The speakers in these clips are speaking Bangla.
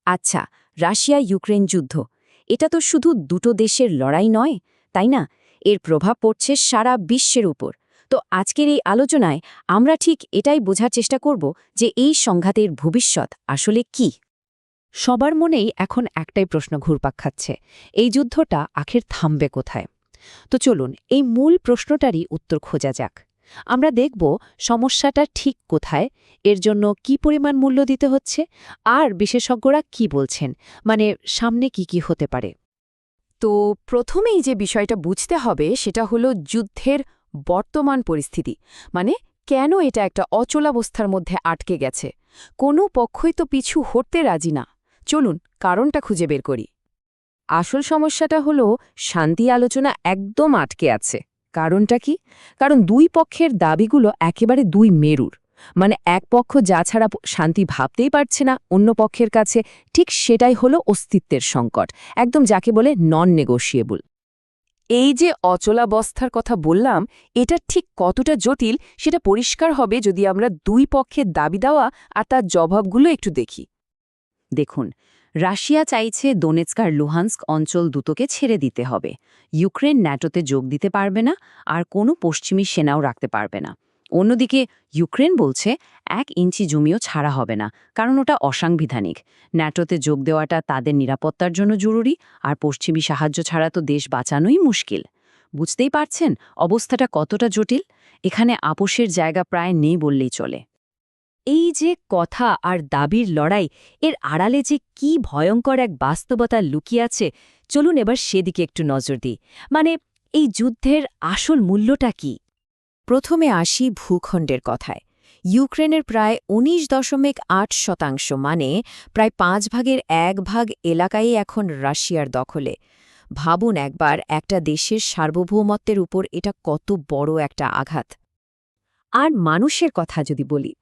আচ্ছা, রাশিয়া ইউক্রেন যুদ্ধ এটা তো শুধু দুটো দেশের লড়াই নয়, তাই না? এর প্রভাব পড়ছে সারা বিশ্বের উপর। তো আজকের এই আলোচনায় আমরা ঠিক এটাই বোঝার চেষ্টা করব যে এই সংঘাতের ভবিষ্যৎ আসলে কি। সবার মনেই এখন একটাই প্রশ্ন ঘুরপাক খাচ্ছে, এই যুদ্ধটা আখের থামবে কোথায়? তো চলুন এই মূল প্রশ্নটারই উত্তর খোঁজা যাক। আমরা দেখব সমস্যাটা ঠিক কোথায়, এর জন্য কি পরিমাণ মূল্য দিতে হচ্ছে, আর বিশেষজ্ঞরা কি বলছেন, মানে সামনে কি হতে পারে। তো প্রথমেই যে বিষয়টা বুঝতে হবে সেটা হলো যুদ্ধের বর্তমান পরিস্থিতি, মানে কেন এটা একটা অচলাবস্থার মধ্যে আটকে গেছে। কোনো পক্ষই তো পিছু হটতে রাজি না। চলুন কারণটা খুঁজে বের করি। আসল সমস্যাটা হলো শান্তি আলোচনা একদম আটকে আছে। কারণটা কি? কারণ দুই পক্ষের দাবিগুলো একেবারে দুই মেরুর। মানে এক পক্ষ যা ছাড়া শান্তি ভাবতেই পারছে না, অন্য পক্ষের কাছে ঠিক সেটাই হলো অস্তিত্বের সংকট, একদম যাকে বলে নন নেগোশিয়েবল। এই যে অচলাবস্থার কথা বললাম, এটা ঠিক কতটা জটিল সেটা পরিষ্কার হবে যদি আমরা দুই পক্ষের দাবি দেওয়া আর তার জবাবগুলো একটু দেখি। দেখুন, রাশিয়া চাইছে দোনেৎস্ক আর লুহান্স্ক অঞ্চল দুটোকে ছেড়ে দিতে হবে। ইউক্রেন ন্যাটোতে যোগ দিতে পারবে না, আর কোনো পশ্চিমী সেনাও রাখতে পারবে না। অন্যদিকে ইউক্রেন বলছে 1 ইঞ্চি জমিও ছাড়া হবে না, কারণ ওটা অসাংবিধানিক। ন্যাটোতে যোগ দেওয়াটা তাদের নিরাপত্তার জন্য জরুরি, আর পশ্চিমী সাহায্য ছাড়া তো দেশ বাঁচানোই মুশকিল। বুঝতেই পারছেন অবস্থাটা কতটা জটিল। এখানে আপোষের জায়গা প্রায় নেই বললেই চলে। এই যে কথা আর দাবির লড়াই, এর আড়ালে যে কি ভয়ঙ্কর এক বাস্তবতা লুকিয়ে আছে, চলুন এবার সেদিকে একটু নজর দিই। মানে এই যুদ্ধের আসল মূল্যটা কি? প্রথমে আসি ভূখণ্ডের কথায়। ইউক্রেনের প্রায় ১৯.৮%, মানে প্রায় 1/৫ এলাকাই এখন রাশিয়ার দখলে। ভাবুন একবার, একটা দেশের সার্বভৌমত্বের উপর এটা কত বড় একটা আঘাত। আর মানুষের কথা যদি বলি,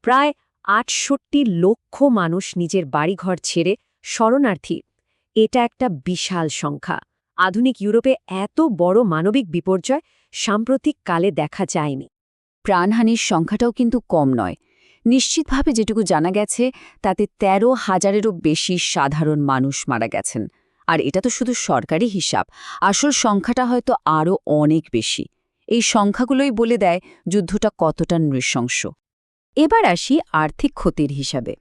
প্রায় ৬৮ লক্ষ মানুষ নিজের বাড়িঘর ছেড়ে শরণার্থী। এটা একটা বিশাল সংখ্যা। আধুনিক ইউরোপে এত বড় মানবিক বিপর্যয় সাম্প্রতিক কালে দেখা যায়নি। প্রাণহানির সংখ্যাটাও কিন্তু কম নয়। নিশ্চিতভাবে যেটুকু জানা গেছে তাতে ১৩,০০০-এরও বেশি সাধারণ মানুষ মারা গেছেন। আর এটা তো শুধু সরকারি হিসাব, আসল সংখ্যাটা হয়তো আরও অনেক বেশি। এই সংখ্যাগুলোই বলে দেয় যুদ্ধটা কতটা নৃশংস। এবার আসি আর্থিক ক্ষতির হিসাবে।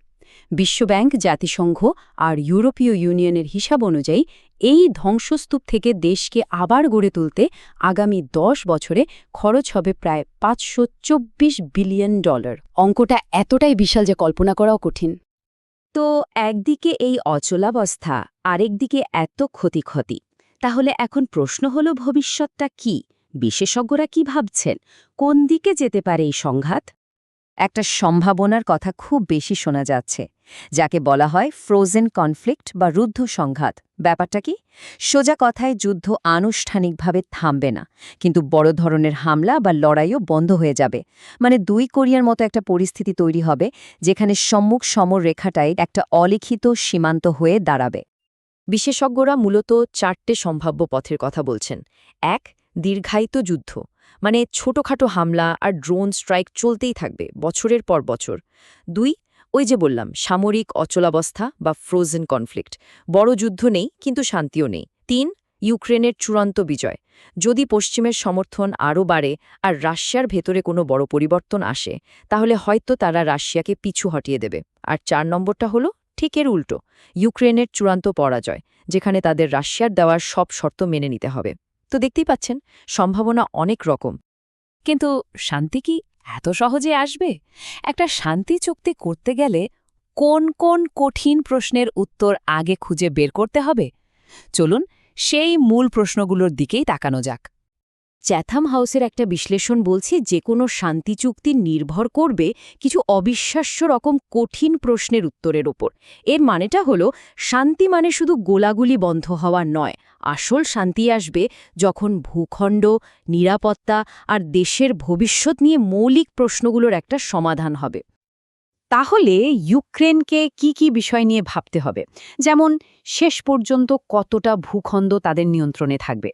বিশ্বব্যাংক, জাতিসংঘ আর ইউরোপীয় ইউনিয়নের হিসাব অনুযায়ী এই ধ্বংসস্তূপ থেকে দেশকে আবার গড়ে তুলতে আগামী ১০ বছরে খরচ হবে প্রায় $৫২৪ বিলিয়ন। অঙ্কটা এতটাই বিশাল যে কল্পনা করাও কঠিন। তো একদিকে এই অচলাবস্থা, আরেকদিকে এত ক্ষতি। তাহলে এখন প্রশ্ন হলো ভবিষ্যৎটা কি? বিশেষজ্ঞরা কি ভাবছেন? কোন দিকে যেতে পারে এই সংঘাত? একটা সম্ভাবনার কথা খুব বেশি শোনা যাচ্ছে, যাকে বলা হয় ফ্রোজেন কনফ্লিক্ট বা রুদ্ধ সংঘাত। ব্যাপারটা কি? সোজা কথায় যুদ্ধ আনুষ্ঠানিকভাবে থামবে না, কিন্তু বড় ধরনের হামলা বা লড়াইও বন্ধ হয়ে যাবে। মানে ২ কোরিয়ার মতো একটা পরিস্থিতি তৈরি হবে, যেখানে সম্মুখ সমরেখাটাই একটা অলিখিত সীমান্ত হয়ে দাঁড়াবে। বিশেষজ্ঞরা মূলত ৪টে সম্ভাব্য পথের কথা বলছেন। ১. দীর্ঘায়িত যুদ্ধ, মানে ছোটখাটো হামলা আর ড্রোন স্ট্রাইক চলতেই থাকবে বছরের পর বছর। ২. ওই যে বললাম, সামরিক অচলাবস্থা বা ফ্রোজেন কনফ্লিক্ট, বড় যুদ্ধ নেই কিন্তু শান্তিও নেই। ৩. ইউক্রেনের চূড়ান্ত বিজয়, যদি পশ্চিমের সমর্থন আরও বাড়ে আর রাশিয়ার ভেতরে কোনো বড় পরিবর্তন আসে, তাহলে হয়তো তারা রাশিয়াকে পিছু হটিয়ে দেবে। আর ৪ নম্বরটা হলো ঠিক এর উল্টো, ইউক্রেনের চূড়ান্ত পরাজয়, যেখানে তাদের রাশিয়ার দেওয়ার সব শর্ত মেনে নিতে হবে। তো দেখতেই পাচ্ছেন, সম্ভাবনা অনেক রকম। কিন্তু শান্তি কি এত সহজে আসবে? একটা শান্তি চুক্তি করতে গেলে কোন কোন কঠিন প্রশ্নের উত্তর আগে খুঁজে বের করতে হবে? চলুন সেই মূল প্রশ্নগুলোর দিকেই তাকানো যাক। চ্যাথাম হাউসের একটা বিশ্লেষণ বলছে যে কোনো শান্তি চুক্তি নির্ভর করবে কিছু অবিশ্বাস্য রকম কঠিন প্রশ্নের উত্তরের ওপর। এর মানেটা হলো, শান্তি মানে শুধু গোলাগুলি বন্ধ হওয়া নয়। আসল শান্তি আসবে যখন ভূখণ্ড, নিরাপত্তা আর দেশের ভবিষ্যৎ নিয়ে মৌলিক প্রশ্নগুলোর একটা সমাধান হবে। তাহলে ইউক্রেনকে কি কি বিষয় নিয়ে ভাবতে হবে, যেমন শেষ পর্যন্ত কতটা ভূখণ্ড তাদের নিয়ন্ত্রণে থাকবে,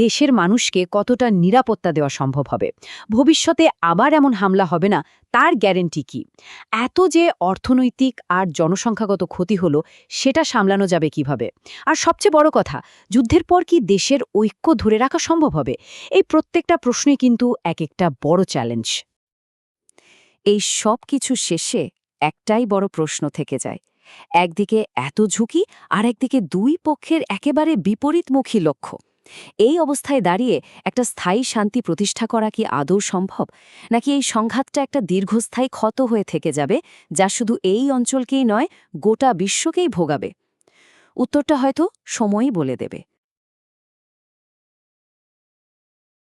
দেশের মানুষকে কতটা নিরাপত্তা দেওয়া সম্ভব হবে, ভবিষ্যতে আবার এমন হামলা হবে না তার গ্যারেন্টি কি, এত যে অর্থনৈতিক আর জনসংখ্যাগত ক্ষতি হলো সেটা সামলানো যাবে কিভাবে, আর সবচেয়ে বড় কথা, যুদ্ধের পর কি দেশের ঐক্য ধরে রাখা সম্ভব হবে? এই প্রত্যেকটা প্রশ্নই কিন্তু এক একটা বড় চ্যালেঞ্জ। এই সব কিছু শেষে একটাই বড় প্রশ্ন থেকে যায়, একদিকে এত ঝুঁকি আর একদিকে দুই পক্ষের একেবারে বিপরীতমুখী লক্ষ্য। এই অবস্থায় দাঁড়িয়ে একটা স্থায়ী শান্তি প্রতিষ্ঠা করা কি আদৌ সম্ভব, নাকি এই সংঘাতটা একটা দীর্ঘস্থায়ী ক্ষত হয়ে থেকে যাবে যা শুধু এই অঞ্চলকেই নয় গোটা বিশ্বকেই ভোগাবে? উত্তরটা হয়তো সময়ই বলে দেবে।